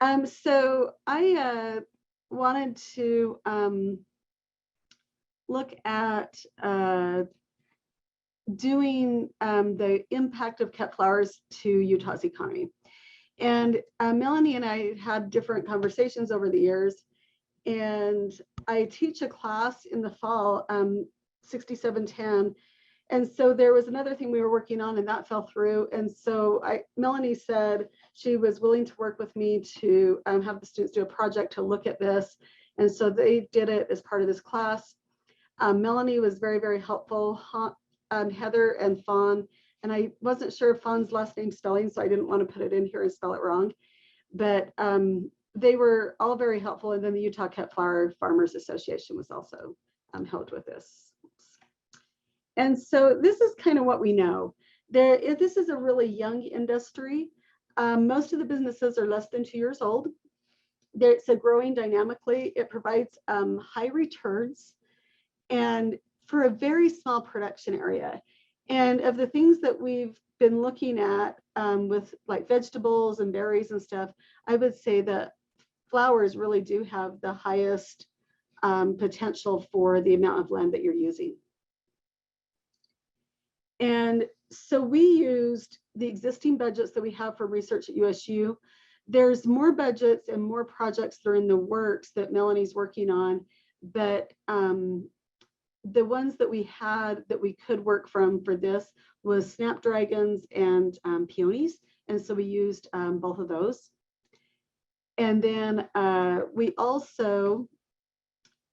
So I wanted to look at doing the impact of cut flowers to Utah's economy. And Melanie and I had different conversations over the years. And I teach a class in the fall, 6710. And so there was another thing we were working on and that fell through. And so Melanie said she was willing to work with me to have the students do a project to look at this. And so they did it as part of this class. Melanie was very, very helpful. Heather and Fawn, and I wasn't sure of Fawn's last name spelling, so I didn't want to put it in here and spell it wrong. But they were all very helpful. And then the Utah Cut Flower Farmers Association was also helped with this. And so this is kind of what we know. This is a really young industry. Most of the businesses are less than 2 years old. It's growing dynamically. It provides high returns and for a very small production area. And of the things that we've been looking at with like vegetables and berries and stuff, I would say that flowers really do have the highest potential for the amount of land that you're using. And so we used the existing budgets that we have for research at USU. There's more budgets and more projects that are in the works that Melanie's working on, but the ones that we had that we could work from for this was snapdragons and peonies. And so we used both of those. And then we also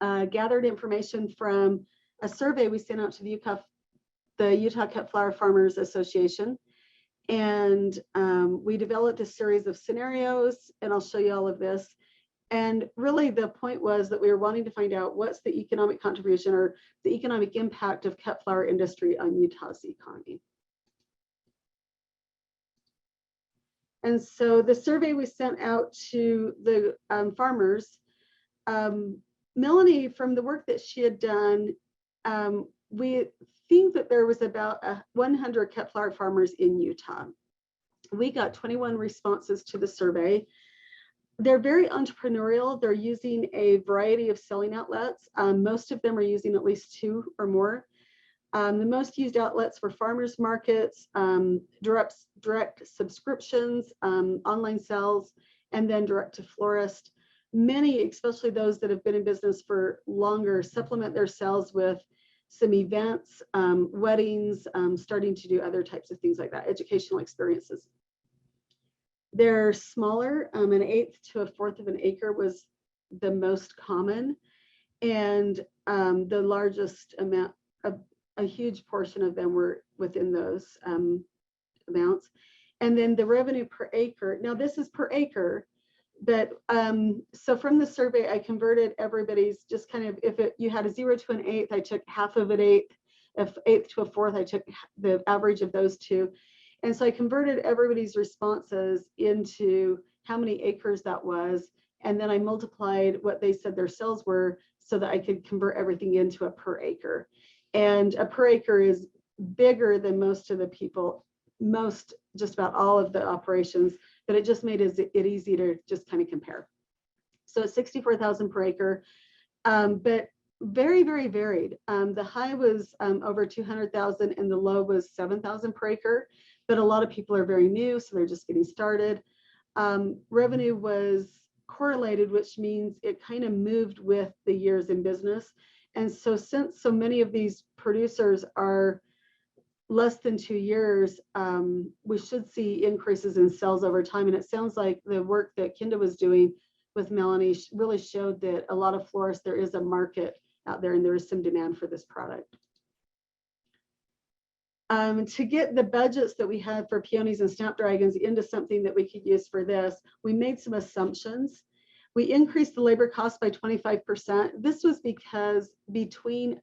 gathered information from a survey we sent out to the Utah Cut Flower Farmers Association. And we developed a series of scenarios, and I'll show you all of this. And really the point was that we were wanting to find out what's the economic contribution or the economic impact of cut flower industry on Utah's economy. And so the survey we sent out to the farmers, Melanie, from the work that she had done, we think that there was about 100 cut flower farmers in Utah. We got 21 responses to the survey. They're very entrepreneurial. They're using a variety of selling outlets. Most of them are using at least 2 or more. The most used outlets were farmers markets, direct subscriptions, online sales, and then direct to florist. Many, especially those that have been in business for longer, supplement their sales with some events, weddings, starting to do other types of things like that, educational experiences. They're smaller, an 1/8 to a 1/4 of an acre was the most common. And the largest amount, a huge portion of them were within those amounts. And then the revenue per acre, now this is per acre, but so from the survey, I converted everybody's just kind of, if you had a 0 to an 1/8, I took half of an 1/8, if 1/8 to a 1/4, I took the average of those two. And so I converted everybody's responses into how many acres that was. And then I multiplied what they said their sales were so that I could convert everything into a per acre. And a per acre is bigger than most of the people, just about all of the operations, but it just made it easy to just kind of compare. So it's 64,000 per acre, but very, very varied. The high was over 200,000 and the low was 7,000 per acre. But a lot of people are very new, so they're just getting started. Revenue was correlated, which means it kind of moved with the years in business. And so since so many of these producers are less than 2 years, we should see increases in sales over time. And it sounds like the work that Kinda was doing with Melanie really showed that a lot of florists, there is a market out there and there is some demand for this product. To get the budgets that we had for peonies and snapdragons into something that we could use for this, we made some assumptions. We increased the labor cost by 25%. This was because between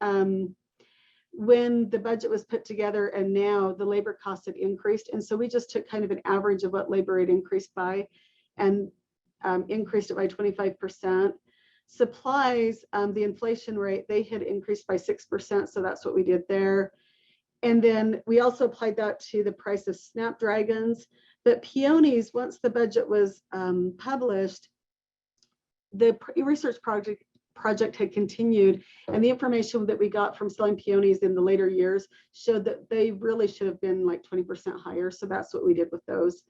when the budget was put together and now, the labor costs had increased. And so we just took kind of an average of what labor had increased by and increased it by 25%. Supplies, the inflation rate, they had increased by 6%. So that's what we did there. And then we also applied that to the price of snapdragons. But peonies, once the budget was published, the research project had continued, and the information that we got from selling peonies in the later years showed that they really should have been like 20% higher. So that's what we did with those.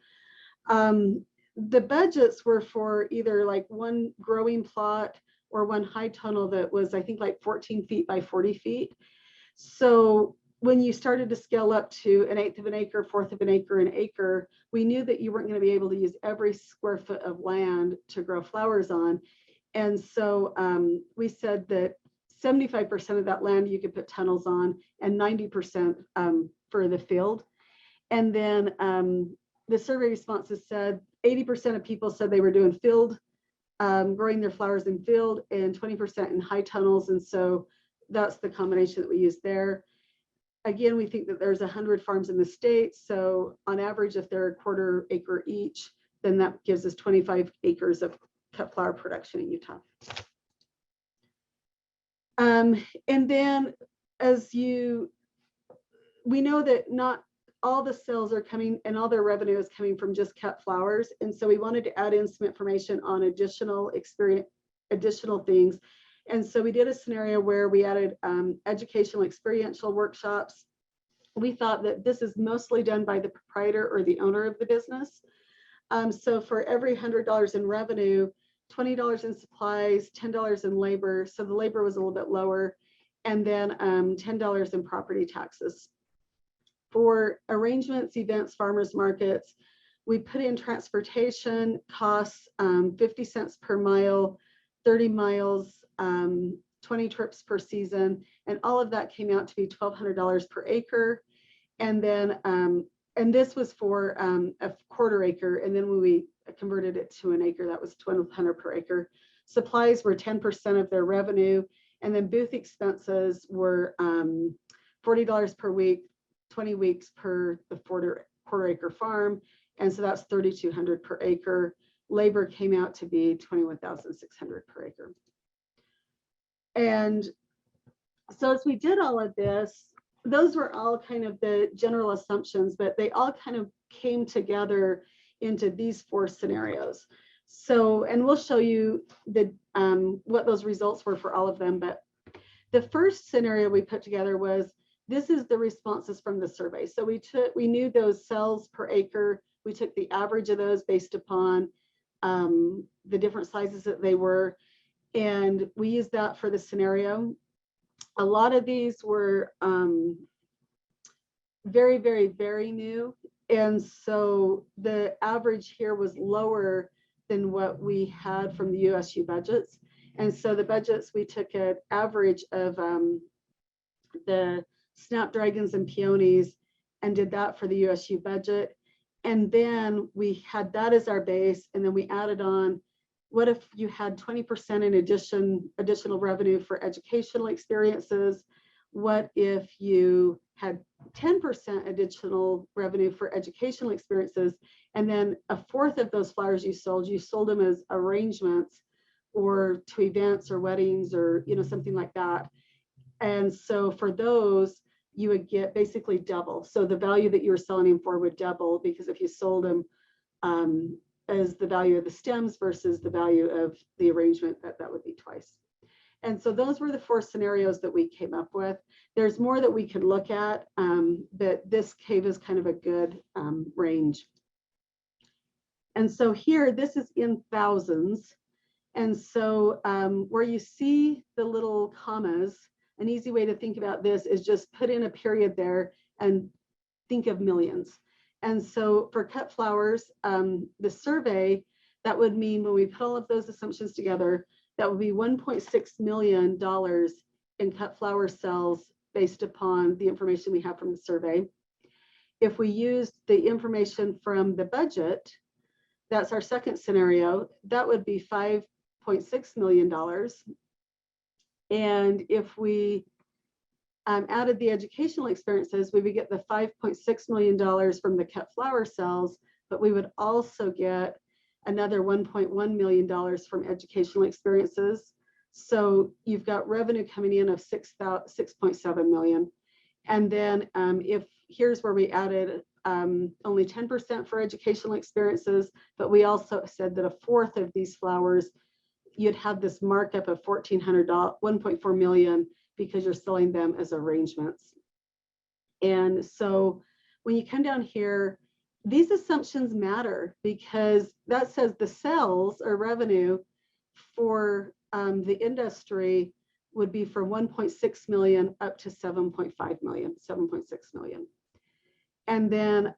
The budgets were for either like one growing plot or one high tunnel that was, I think, like 14 feet by 40 feet. So when you started to scale up to 1/8 of an acre, 1/4 of an acre, we knew that you weren't going to be able to use every square foot of land to grow flowers on. And so we said that 75% of that land you could put tunnels on, and 90% for the field. And then the survey responses said 80% of people said they were doing field, growing their flowers in field, and 20% in high tunnels. And so that's the combination that we use there. Again, we think that there's 100 farms in the state. So on average, if they're 1/4 acre each, then that gives us 25 acres of cut flower production in Utah. And then we know that not all the sales are coming and all their revenue is coming from just cut flowers. And so we wanted to add in some information on additional things. And so we did a scenario where we added educational experiential workshops. We thought that this is mostly done by the proprietor or the owner of the business. So for every $100 in revenue, $20 in supplies, $10 in labor. So the labor was a little bit lower. And then $10 in property taxes. For arrangements, events, farmers markets, we put in transportation costs, 50 cents per mile, 30 miles, 20 trips per season. And all of that came out to be $1,200 per acre. And then, and this was for a 1/4 acre. And then when we converted it to an acre, that was $1,200 per acre. Supplies were 10% of their revenue. And then booth expenses were $40 per week, 20 weeks per the 1/4 acre farm. And so that's $3,200 per acre. Labor came out to be $21,600 per acre. And so as we did all of this, those were all kind of the general assumptions, but they all kind of came together into these 4 scenarios. So, and we'll show you the what those results were for all of them. But the first scenario we put together was, this is the responses from the survey. So we knew those cells per acre. We took the average of those based upon the different sizes that they were, and we used that for the scenario. A lot of these were very, very, very new. And so the average here was lower than what we had from the USU budgets. And so the budgets, we took an average of the snapdragons and peonies and did that for the USU budget. And then we had that as our base. And then we added on, what if you had 20% in additional revenue for educational experiences? What if you had 10% additional revenue for educational experiences? And then 1/4 of those flowers you sold them as arrangements or to events or weddings or, you know, something like that. And so for those, you would get basically double. So the value that you were selling them for would double, because if you sold them as the value of the stems versus the value of the arrangement, that would be twice. And so those were the 4 scenarios that we came up with. There's more that we could look at, but this gave us kind of a good range. And so here, this is in thousands. And so where you see the little commas, an easy way to think about this is just put in a period there and think of millions. And so for cut flowers, the survey, that would mean when we put all of those assumptions together, that would be $1.6 million in cut flower sales based upon the information we have from the survey. If we used the information from the budget, that's our second scenario, that would be $5.6 million. And if we added the educational experiences, we would get the $5.6 million from the cut flower sales, but we would also get another $1.1 million from educational experiences. So you've got revenue coming in of $6.7 million. And then if here's where we added only 10% for educational experiences, but we also said that a fourth of these flowers, you'd have this markup of $1,400, $1.4 million, because you're selling them as arrangements. And so when you come down here, these assumptions matter, because that says the sales or revenue for the industry would be from 1.6 million up to 7.5 million, 7.6 million. And then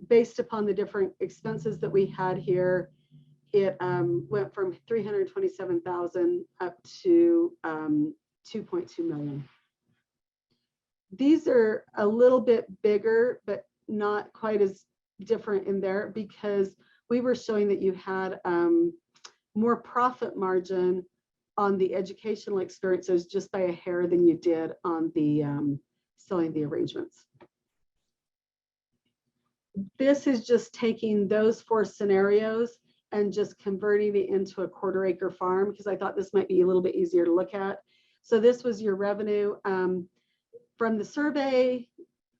based upon the different expenses that we had here, it went from 327,000 up to 2.2 million. These are a little bit bigger, but not quite as different in there, because we were showing that you had more profit margin on the educational experiences just by a hair than you did on the selling the arrangements. This is just taking those 4 scenarios and just converting it into a 1/4 acre farm, because I thought this might be a little bit easier to look at. So this was your revenue from the survey,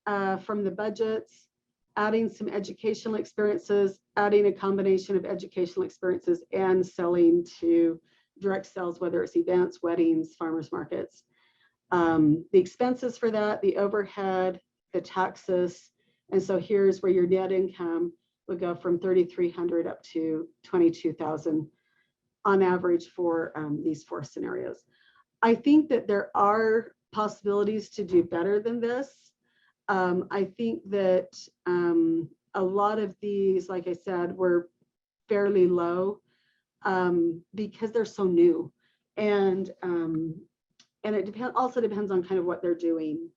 from the budgets, adding some educational experiences, adding a combination of educational experiences and selling to direct sales, whether it's events, weddings, farmers markets. The expenses for that, the overhead, the taxes. And so here's where your net income would go from 3,300 up to 22,000 on average for these 4 scenarios. I think that there are possibilities to do better than this. I think that a lot of these, like I said, were fairly low because they're so new, and it also depends on kind of what they're doing.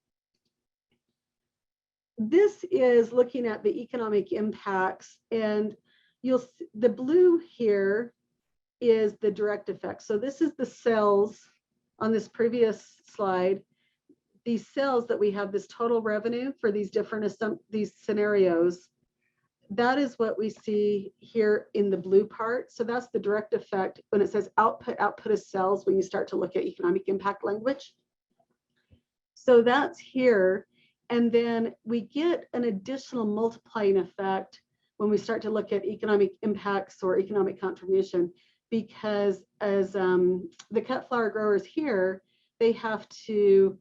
This is looking at the economic impacts, and you'll see the blue here is the direct effect. So this is the sales on this previous slide. These sales that we have, this total revenue for these different these scenarios, that is what we see here in the blue part. So that's the direct effect when it says output. Output is sales when you start to look at economic impact language. So that's here. And then we get an additional multiplying effect when we start to look at economic impacts or economic contribution, because as the cut flower growers here, they have to,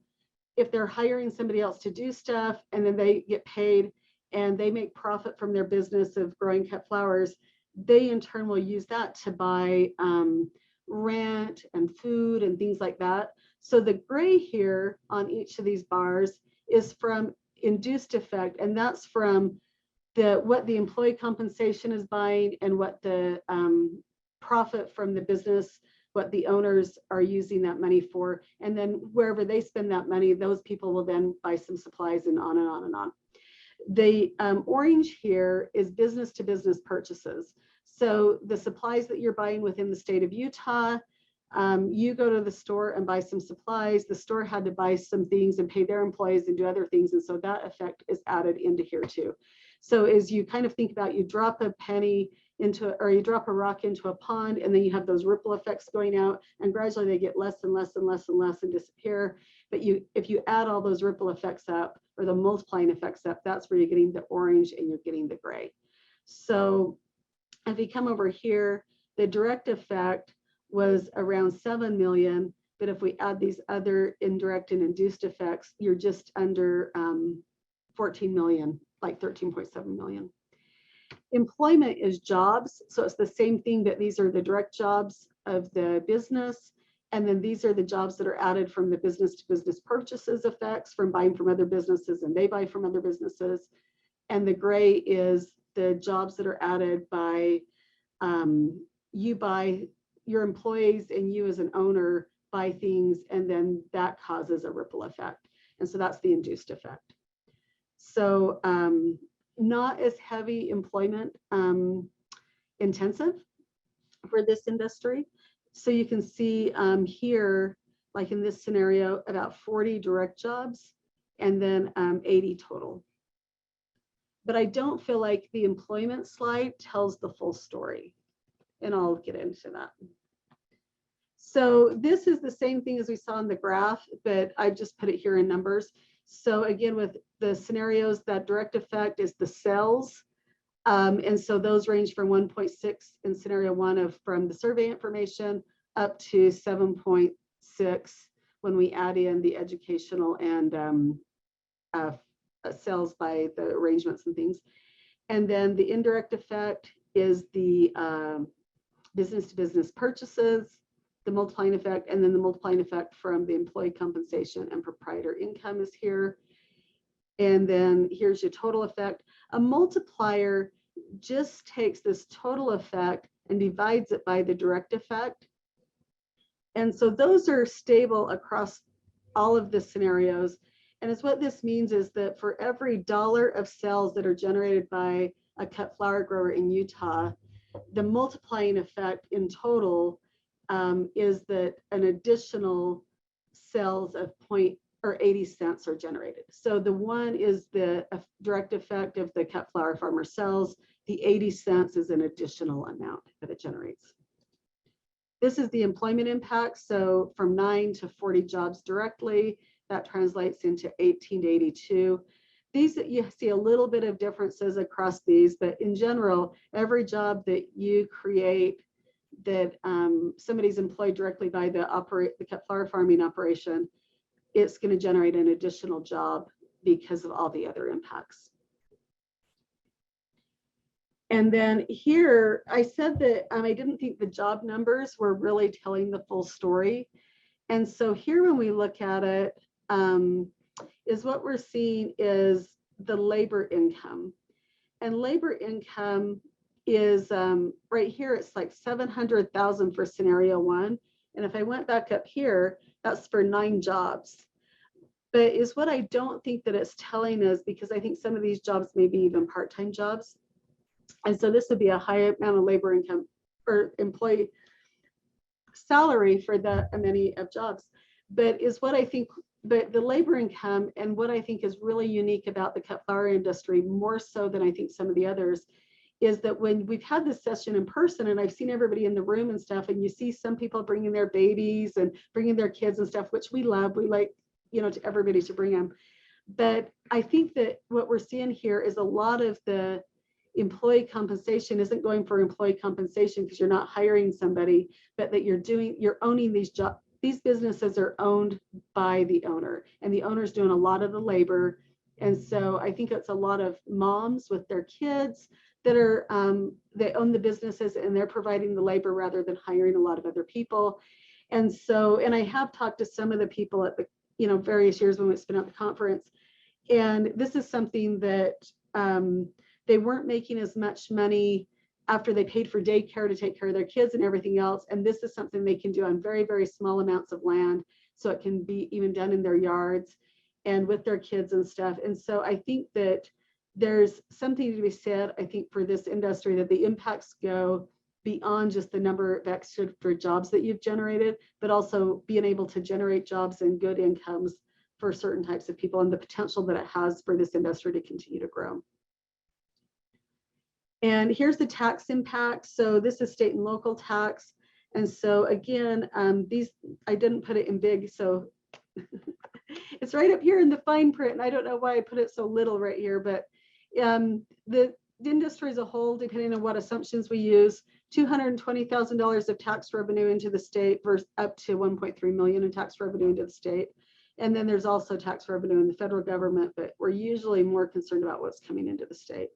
if they're hiring somebody else to do stuff and then they get paid and they make profit from their business of growing cut flowers, they in turn will use that to buy rent and food and things like that. So the gray here on each of these bars is from induced effect, and that's from what the employee compensation is buying and what the profit from the business, what the owners are using that money for, and then wherever they spend that money, those people will then buy some supplies, and on and on and on. The orange here is business to business purchases. So the supplies that you're buying within the state of Utah, you go to the store and buy some supplies. The store had to buy some things and pay their employees and do other things. And so that effect is added into here too. So as you kind of think about, you drop a penny into, or you drop a rock into a pond, and then you have those ripple effects going out, and gradually they get less and less and less and less and disappear. But if you add all those ripple effects up, or the multiplying effects up, that's where you're getting the orange and you're getting the gray. So if you come over here, the direct effect was around 7 million, but if we add these other indirect and induced effects, you're just under 14 million, like 13.7 million. Employment is jobs, so it's the same thing, that these are the direct jobs of the business, and then these are the jobs that are added from the business to business purchases effects, from buying from other businesses and they buy from other businesses. And the gray is the jobs that are added by you buy, your employees and you as an owner buy things, and then that causes a ripple effect. And so that's the induced effect. So not as heavy employment intensive for this industry. So you can see here, like in this scenario, about 40 direct jobs and then 80 total. But I don't feel like the employment slide tells the full story, and I'll get into that. So this is the same thing as we saw in the graph, but I just put it here in numbers. So again, with the scenarios, that direct effect is the sales. And so those range from 1.6 in scenario one of from the survey information up to 7.6 when we add in the educational and sales by the arrangements and things. And then the indirect effect is the business to business purchases, the multiplying effect, and then the multiplying effect from the employee compensation and proprietor income is here. And then here's your total effect. A multiplier just takes this total effect and divides it by the direct effect. And so those are stable across all of the scenarios. And it's what this means is that for every dollar of sales that are generated by a cut flower grower in Utah, the multiplying effect in total is that an additional sales of 80 cents are generated. So the one is the direct effect of the cut flower farmer sells. The 80 cents is an additional amount that it generates. This is the employment impact. So from 9 to 40 jobs directly, that translates into 18 to 82. These, you see a little bit of differences across these, but in general, every job that you create that somebody's employed directly by the cut flower farming operation, it's going to generate an additional job because of all the other impacts. And then here, I said that I didn't think the job numbers were really telling the full story. And so here, when we look at it, is what we're seeing is the labor income. And labor income is right here, it's like 700,000 for scenario one. And if I went back up here, that's for 9 jobs. But is what I don't think that it's telling us, because I think some of these jobs may be even part-time jobs. And so this would be a high amount of labor income or employee salary for that many of jobs. But is what I think, but the labor income and what I think is really unique about the cut flower industry, more so than I think some of the others, is that when we've had this session in person and I've seen everybody in the room and stuff, and you see some people bringing their babies and bringing their kids and stuff, which we love, we like, you know, to everybody to bring them. But I think that what we're seeing here is a lot of the employee compensation isn't going for employee compensation because you're not hiring somebody, but that you're owning these jobs. These businesses are owned by the owner, and the owner's doing a lot of the labor. And so I think it's a lot of moms with their kids that are, they own the businesses and they're providing the labor rather than hiring a lot of other people. And so, and I have talked to some of the people at the, you know, various years when it's been at the conference, and this is something that they weren't making as much money after they paid for daycare to take care of their kids and everything else. And this is something they can do on very, very small amounts of land. So it can be even done in their yards and with their kids and stuff. And so I think that there's something to be said, I think, for this industry, that the impacts go beyond just the number of extra jobs that you've generated, but also being able to generate jobs and good incomes for certain types of people and the potential that it has for this industry to continue to grow. And here's the tax impact. So this is state and local tax. And so again, these, I didn't put it in big, so it's right up here in the fine print. And I don't know why I put it so little right here, but the industry as a whole, depending on what assumptions we use, $220,000 of tax revenue into the state versus up to 1.3 million in tax revenue into the state. And then there's also tax revenue in the federal government, but we're usually more concerned about what's coming into the state.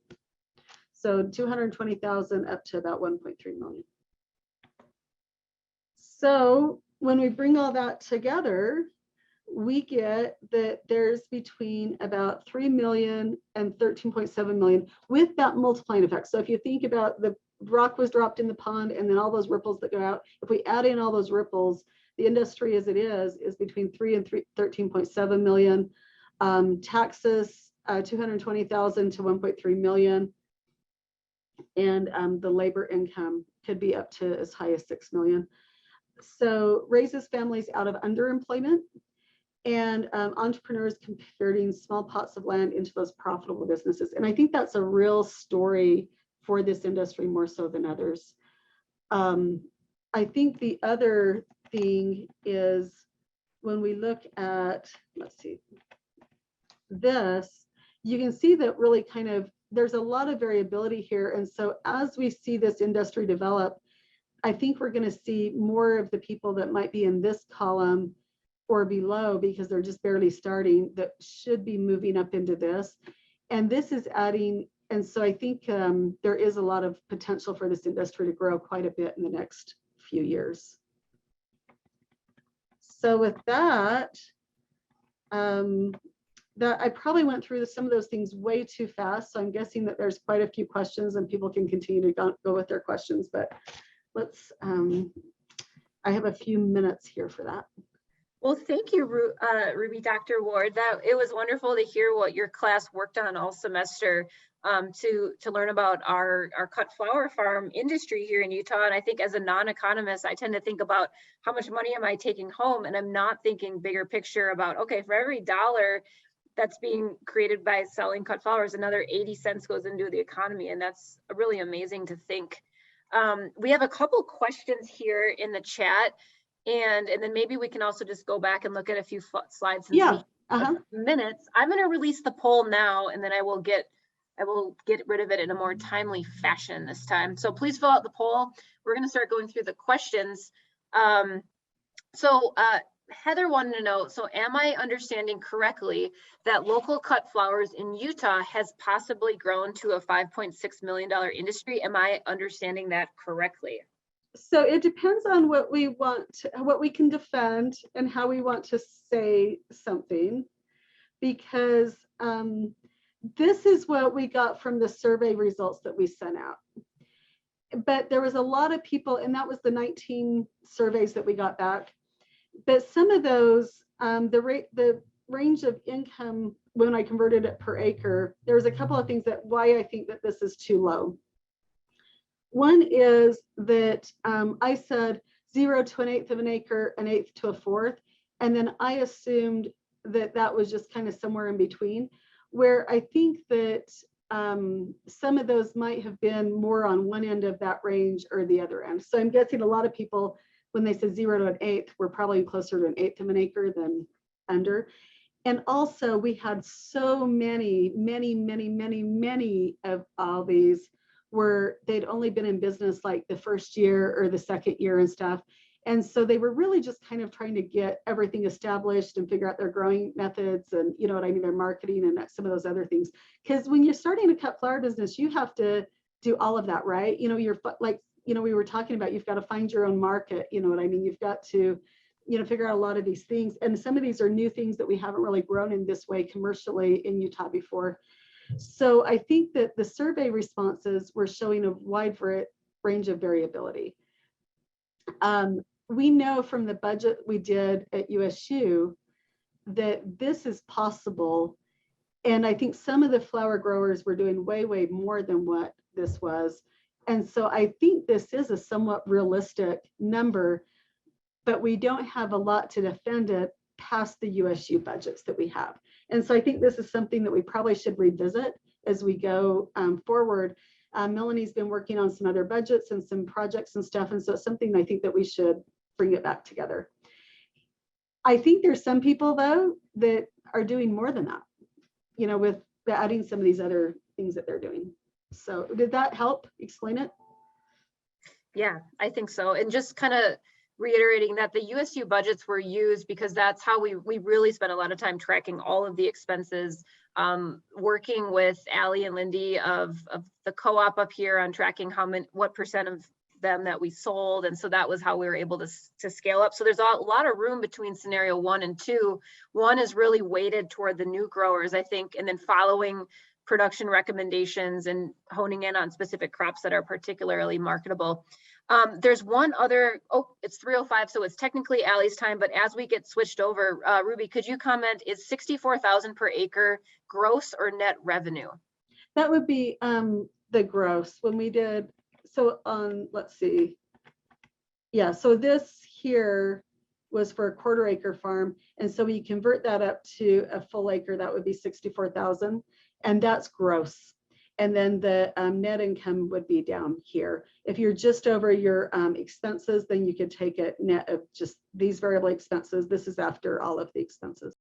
So 220,000 up to about 1.3 million. So when we bring all that together, we get that there's between about 3 million and 13.7 million with that multiplying effect. So if you think about the rock was dropped in the pond and then all those ripples that go out, if we add in all those ripples, the industry as it is between 3 and 13.7 million. Taxes, 220,000 to 1.3 million. And the labor income could be up to as high as 6 million. So raises families out of underemployment and entrepreneurs converting small plots of land into those profitable businesses. And I think that's a real story for this industry more so than others. I think the other thing is when we look at, let's see, this, you can see that really kind of there's a lot of variability here. And so as we see this industry develop, I think we're going to see more of the people that might be in this column or below, because they're just barely starting, that should be moving up into this. And this is adding, and so I think there is a lot of potential for this industry to grow quite a bit in the next few years. So with that, I probably went through some of those things way too fast. So I'm guessing that there's quite a few questions and people can continue to go with their questions, but let's, I have a few minutes here for that. Well, thank you, Ruby, Dr. Ward. It was wonderful to hear what your class worked on all semester to learn about our cut flower farm industry here in Utah. And I think as a non-economist, I tend to think about how much money am I taking home? And I'm not thinking bigger picture about, okay, for every dollar that's being created by selling cut flowers, another 80 cents goes into the economy. And that's really amazing to think. We have a couple questions here in the chat. And then maybe we can also just go back and look at a few slides. Yeah. Minutes. I'm going to release the poll now, and then I will get rid of it in a more timely fashion this time. So please fill out the poll. We're going to start going through the questions. Heather wanted to know, so am I understanding correctly that local cut flowers in Utah has possibly grown to a $5.6 million industry? Am I understanding that correctly? So it depends on what we want, what we can defend and how we want to say something, because this is what we got from the survey results that we sent out. But there was a lot of people, and that was the 19 surveys that we got back. But some of those, the range of income, when I converted it per acre, there was a couple of things that why I think that this is too low. One is that I said 0 to 1/8 of an acre, 1/8 to 1/4, and then I assumed that that was just kind of somewhere in between, where I think that some of those might have been more on one end of that range or the other end. So I'm guessing a lot of people, when they said 0 to 1/8, were probably closer to 1/8 of an acre than under. And also we had so many of all these where they'd only been in business like the first year or the second year and stuff. And so they were really just kind of trying to get everything established and figure out their growing methods and, you know what I mean, their marketing and some of those other things. Because when you're starting a cut flower business, you have to do all of that, right? You know, you're like, you know, we were talking about, you've got to find your own market, you know what I mean? You've got to, you know, figure out a lot of these things. And some of these are new things that we haven't really grown in this way commercially in Utah before. So I think that the survey responses were showing a wide range of variability. We know from the budget we did at USU that this is possible. And I think some of the flower growers were doing way more than what this was. And so I think this is a somewhat realistic number, but we don't have a lot to defend it past the USU budgets that we have. And so I think this is something that we probably should revisit as we go forward. Melanie's been working on some other budgets and some projects and stuff. And so it's something I think that we should bring it back together. I think there's some people though that are doing more than that, you know, with adding some of these other things that they're doing. So did that help explain it? Yeah, I think so. And just kind of reiterating that the USU budgets were used because that's how we really spent a lot of time tracking all of the expenses, working with Allie and Lindy of the co-op up here on tracking what percent of them that we sold. And so that was how we were able to scale up. So there's a lot of room between scenario 1 and 2. 1 is really weighted toward the new growers, I think, and then following production recommendations and honing in on specific crops that are particularly marketable. There's one other, it's 3:05, so it's technically Allie's time, but as we get switched over, Ruby, could you comment, is 64,000 per acre gross or net revenue? That would be the gross. When we did, so let's see. Yeah, so this here was for a 1/4 acre farm. And so we convert that up to a full acre, that would be 64,000. And that's gross. And then the net income would be down here. If you're just over your expenses, then you could take a net of just these variable expenses. This is after all of the expenses.